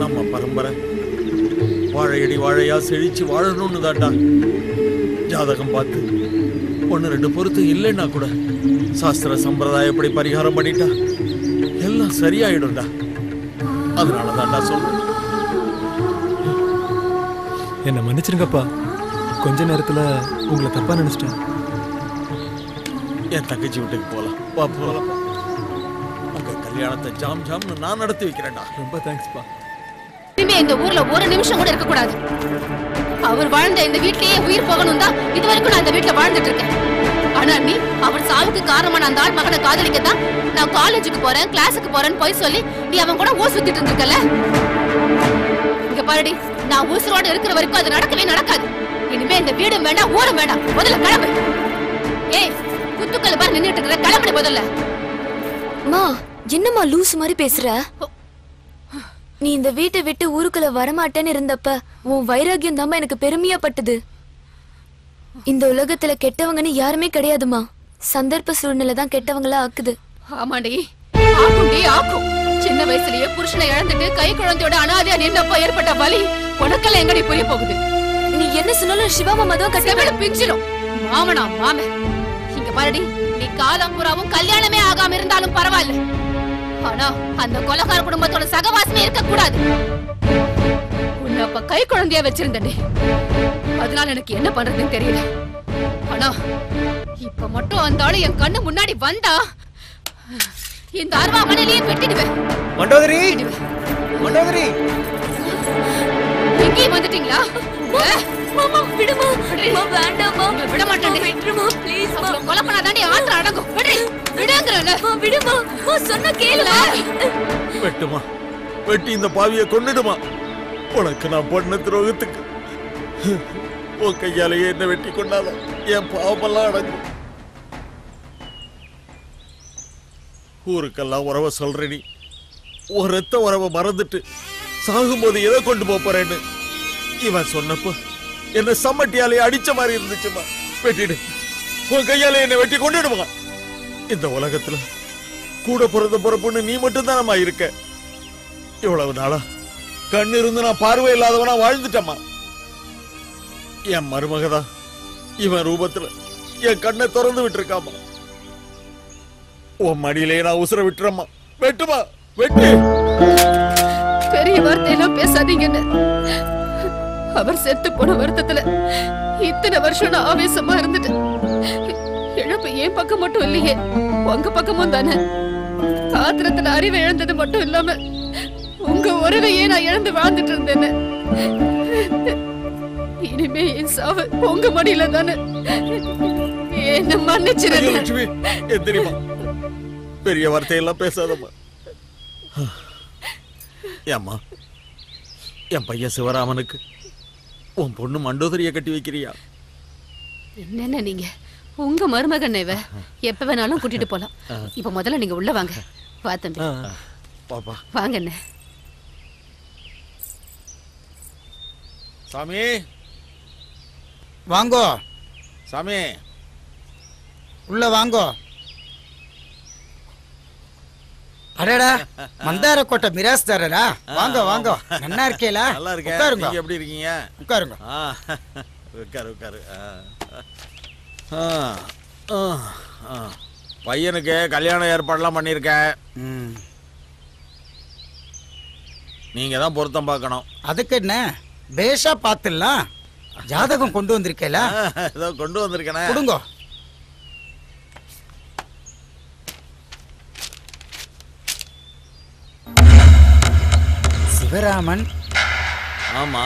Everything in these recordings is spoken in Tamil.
நம்ம பரம்பரை வாழையடி வாழையா செழிச்சு வாழணும்னு தாண்டா ஜாதகம் பார்த்து 1-2 பொறுத்து இல்லைன்னா கூட சாஸ்திர சம்பிரதாயப்படி பரிகாரம் பண்ணிட்டா எல்லாம் சரியாயிடும்டா. அதனால தாண்டா சொல்றேன். என்ன மன்னிச்சிருங்கப்பா, கொஞ்ச நேரத்துல உங்களை தப்பா நினைச்சிட்டேன். என் தங்கச்சி வீட்டுக்கு போலாம். போலாம். உங்க கல்யாணத்தை ஜாம் ஜாம்னு நான் நடத்தி வைக்கிறேன்டா. ரொம்ப தேங்க்ஸ்ப்பா. இனிமே இந்த ஊர்ல ஒரு நிமிஷம் கூட இருக்க கூடாது. அவர் வாழ்ந்த இந்த வீட்லயே உயிர் போகணும் தான் இது வரைக்கும் நான் இந்த வீட்டுல வாழ்ந்துட்டு இருக்கேன். ஆனா நீ அவர் சாவுக்கு காரணமான அந்த ஆள் மகனை காதலிக்கத்தான் நான் காலேஜுக்கு போறேன், கிளாஸுக்கு போறேன்னு போய் சொல்லி நீ அவன் கூட ஊர் சுத்திட்டு இருந்திருக்கல. இங்க பாருடி, நான் ஊசரோட இருக்கிற வரைக்கும் அது நடக்கவே நடக்காது. இனிமே இந்த வீடும் வேண்டாம், ஊரும் வேண்டாம். முதல்ல கிளம்பு. ஏய், குத்துக்கல் பாரு நின்னுட்டு இருக்கிற, கிளம்பு முதல்ல. மா, என்னம்மா லூஸ் மாதிரி பேசுற? நீ இந்த வீட்டை விட்டு ஊருக்குள்ள வரமாட்டேன்னு இருந்தப்ப உன் வைராகியம் தான் எனக்கு பெருமையா பட்டது. இந்த உலகத்துல கெட்டவங்கன்னு யாருமே கிடையாதுமா. சந்தர்ப்ப சூழ்நிலை தான் கெட்டவங்களா ஆக்குது. ஆமாண்டி, ஆக்குண்டி ஆக்கும். சின்ன வயசுலயே புருஷனை இழந்துட்டு கை குழந்தையோட அனாதையா நின்னப்ப ஏற்பட்ட வலி உனக்கெல்லாம் எங்கடி புரிய போகுது? நீ என்ன சொன்னாலும் சிவா மாமா தான் கட்டவிட பிஞ்சிரும். மாமனா மாம. இங்க பாருடி, நீ காலம் புறாவும் கல்யாணமே ஆகாம இருந்தாலும் பரவாயில்ல. ஆனா அந்த கொலகார குடும்பத்தோட சகவாசமே இருக்க கூடாது. உன்னை அப்ப கை குழந்தையா வச்சிருந்தே, அதனால எனக்கு என்ன பண்றதுன்னு தெரியல. ஆனா இப்ப மட்டும் அந்த ஆளு என் கண்ணு முன்னாடி வந்தா இந்த அருவாமனையிலேயே வெட்டிடுவேன். மண்டோதரி, மண்டோதரி, எங்கேயும் வந்துட்டீங்களா? மாமா விடுமா, வேண்டாமா, விட மாட்டேன். விட்டுருமா ப்ளீஸ். கொலை பண்ணாதாண்டி ஆத்திர அடங்கும். விடுங்கறல, விடுமா, சொன்ன கேளுமா. வெட்டுமா, வெட்டி இந்த பாவியை கொன்னுடுமா. உனக்கு நான் பண்ண துரோகத்துக்கு உன் கையாலேயே என்ன வெட்டி கொண்டாலும் என் பாவமெல்லாம் அடங்கும். ஊருக்கெல்லாம் உறவை சொல்ற நீ ஒரு ரத்த உறவை மறந்துட்டு சாகும்போது எதை கொண்டு போறேன்னு இவன் சொன்னப்போ என்ன சம்மட்டியாலே அடிச்ச மாதிரி இருந்துச்சுமா. வெட்டிடு, உன் கையாலே என்ன வெட்டி கொண்டுடுமா. இந்த உலகத்துல கூட பிறந்த பிறப்புன்னு நீ மட்டும்தானம்மா இருக்க. இவ்வளவு நாளா கண்ணு இருந்து நான் பார்வை இல்லாதவனா வாழ்ந்துட்டம்மா. என் மருமகதா இவன் ரூபத்துல என் கண்ணை திறந்து விட்டுருக்காமா. உன் மடியிலே நான் உசுர விட்டுறம்மா. வெட்டுமா, வெட்டு. பெரிய வார்த்தையெல்லாம் பேசாதீங்கன்னு அவர் செத்து போன வருத்தத்துல இத்தனை வருஷம் நான் ஆவேசமா இருந்துட்டு, இழப்பு என் பக்கம் மட்டும் இல்லையே, உங்க பக்கமும் தானே. ஆத்திரத்துல அறிவை இழந்தது மட்டும் இல்லாம உங்க உறவையே நான் இழந்து வாழ்ந்துட்டு இருந்தேன்னு. இனிமே என் சாவு உங்க மடியில தானே. என்ன மன்னிச்சிருங்க. தெரியுமா, பெரிய வார்த்தையெல்லாம் பேசாதம்மா. ஏம்மா, என் பையன் சிவராமனுக்கு உன் பொண்ணு மண்டோதரிய கட்டி வைக்கிறியா? என்னென்ன நீங்க, உங்க மருமகன் இவ எப்ப வேணாலும் கூட்டிட்டு போலாம். இப்ப முதல்ல நீங்க உள்ள வாங்க. வா தம்பி, பாப்பா வாங்க. என்ன சாமி, வாங்கோ சாமி, உள்ள வாங்கோ. அடடா, மந்தார கோட்டை மிராஸ்தாரரா, வாங்க வாங்க. நல்லா இருக்கேலா? நல்லா இருக்கேன். உட்காருங்க. நீங்க எப்படி இருக்கீங்க? உட்காருங்க. உட்காரு உட்காரு. பையனுக்கு கல்யாண ஏற்பாடுலாம் பண்ணியிருக்கேன். நீங்க தான் பொருத்தம் பார்க்கணும். அதுக்கு என்ன, பேஷா பார்த்துடலாம். ஜாதகம் கொண்டு வந்திருக்கேல? ஏதோ கொண்டு வந்திருக்கேனே. கொடுங்க. சிவராமன். ஆமா,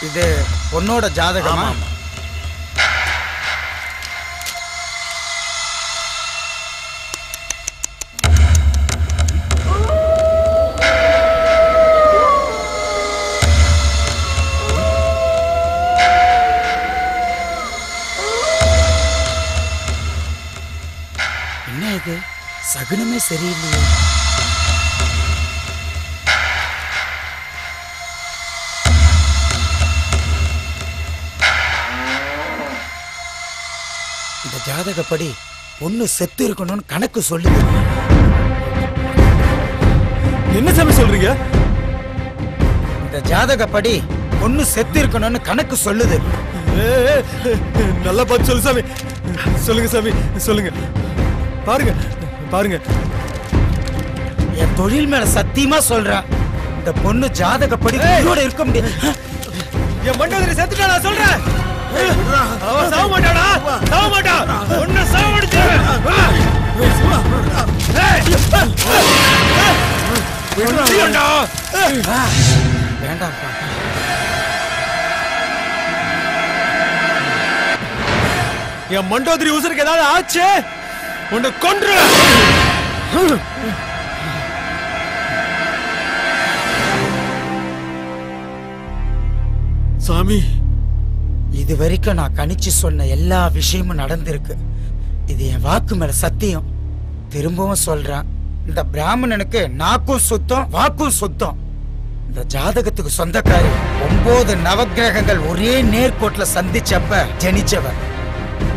இது உன்னோட ஜாதகமா? என்ன இது, சகுனமே சரியில்லையே. ஜாதகப்படி பொண்ணு செத்து இருக்கணும்னு கணக்கு சொல்லுது. என்ன சாமி சொல்றீங்க? இந்த ஜாதகப்படி பொண்ணு செத்து இருக்கணும்னு கணக்கு சொல்லுது. நல்லா பார்த்து சொல்லு சாமி. சொல்லுங்க சாமி, சொல்லுங்க. பாருங்க பாருங்க. என் தொழில் மேல சத்தியமா சொல்றேன், இந்த பொண்ணு ஜாதகப்படி உயிரோட இருக்க முடியாது. என் மண்டோதரி செத்துட்டா நான் சொல்றேன். அவ சாவ மாட்டாடா, சாவ மாட்டா. ஒண்ணு சாவடிச்சிருவேன். வேண்டாம்ப்பா. என் மண்டோதரி உசுருக்கு ஏதாவது ஆச்சு உன்னை கொன்றுவேன். சாமி, இது வரைக்கும் நான் கணிச்சு சொன்ன எல்லா விஷயமும் நடந்திருக்கு. இது என் வாக்கு மேல சத்தியம். திரும்பவும் சொல்றேன், இந்த பிராமணனுக்கு நாக்கும் சுத்தம் வாக்கும் சுத்தம். இந்த ஜாதகத்துக்கு சொந்தக்காரி 9 நவக்கிரகங்கள் ஒரே நேர்கோட்டுல சந்திச்சப்ப ஜனிச்சவ.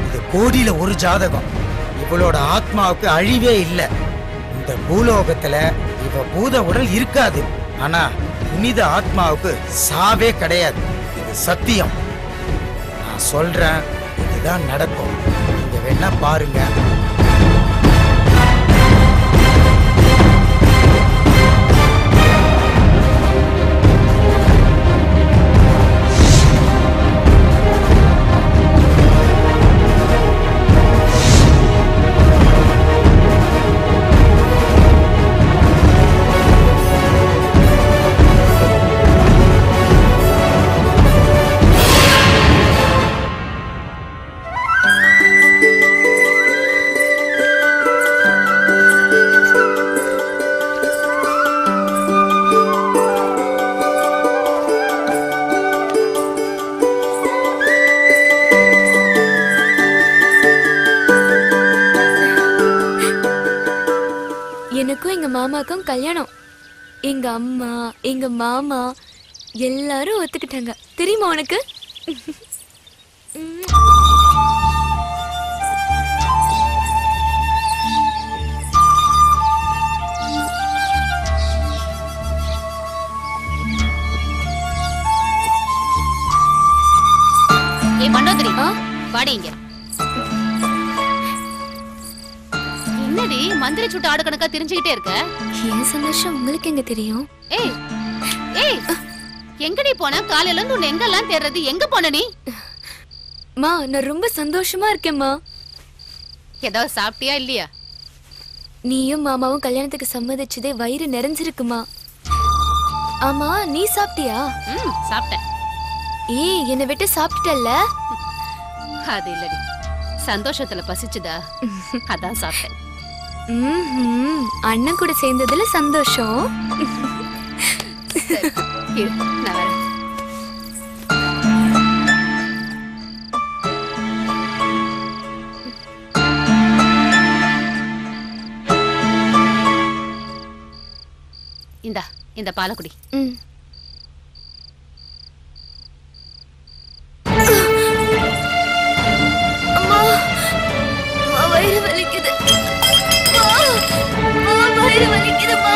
இது கோடியில ஒரு ஜாதகம். இவளோட ஆத்மாவுக்கு அழிவே இல்லை. இந்த பூலோகத்துல இவ பூத உடல் இருக்காது. ஆனா புனித ஆத்மாவுக்கு சாவே கிடையாது. இது சத்தியம். நான் சொல்றேன், இதுதான் நடக்கும். நீங்க வேணா பாருங்க. எனக்கும் எங்க மாமாக்கும் கல்யாணம். எங்க அம்மா எங்க மாமா எல்லாரும் ஒத்துக்கிட்டாங்க. தெரியுமா உனக்கு? ஏ மண்டோதரி, வாடிங்க. என்னடி மந்திரி சுட்டு ஆடு கணக்கா தெரிஞ்சுக்கிட்டே இருக்க? என் சந்தோஷம் உங்களுக்கு எங்க தெரியும்? ஏய் ஏய், எங்கடி போன? காலையில இருந்து உன்னை எங்கெல்லாம் தேடுறது? எங்க போன நீ? மா, நான் ரொம்ப சந்தோஷமா இருக்கேம்மா. ஏதாவது சாப்பிட்டியா இல்லையா? நீயும் மாமாவும் கல்யாணத்துக்கு சம்மதிச்சதே வயிறு நிறைஞ்சிருக்குமா. ஆமா, நீ சாப்பிட்டியா? சாப்பிட்டேன். ஏய், என்னை விட்டு சாப்பிட்டுட்டல்ல? அது இல்லடி, சந்தோஷத்துல பசிச்சுதா, அதான் சாப்பிட்டேன். அண்ணன் கூட சேர்ந்ததுல சந்தோஷம். இரு, நான் வரேன். இந்த பாலக்குடி. வயிறு வலிக்குது. வயிறு வலிக்குதுமா.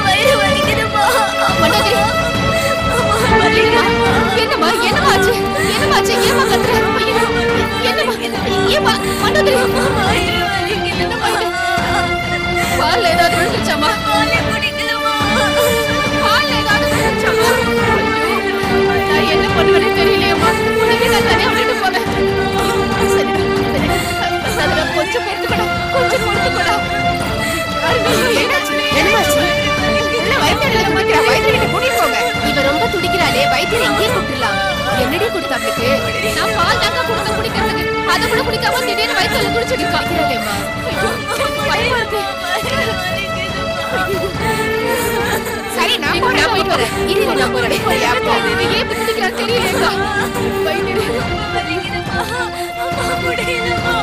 வயிறு வலிக்குதுமா. என்னம்மா என்னமாச்சு? என்னமாச்சு? ஏமா கத்துற? என்னம்மா? ஏமா மண்டோதரி? வயிறு வலிக்குதுமா. பால் ஏதாவது விழுந்துச்சாமா? பாலே குடிக்கலமா. பால் ஏதாவது விழுந்துச்சாமா? நான் என்ன பண்ணுவேன்னு தெரியலையம்மா. உனக்கு நான் தனியா விட்டுட்டு போனேன். சரி சதுரா, கொஞ்சம் பொறுத்துக்கடா, கொஞ்சம் பொறுத்துக்கடா. என்னமாச்சு? வைத்தியரை கூட்டிட்டு போங்க. இவ ரொம்ப துடிக்கிறாளே, வைத்தியரை இங்கே கூப்பிடலாம். என்னடி கொடுத்தாங்களுக்கு? நான் பால் தாங்க கொடுத்த குடிக்கிறதுக்கு. அதை கூட குடிக்காம திடீர்னு வயிற்றுல குடிச்சிட்டு இருக்காங்களேம்மா. பயமா இருக்கு. சரி, நான் போயிட்டு வரேன். இரு, நான் போறேன். ஏன் பிடிக்கிறா தெரியல. முடியலமா.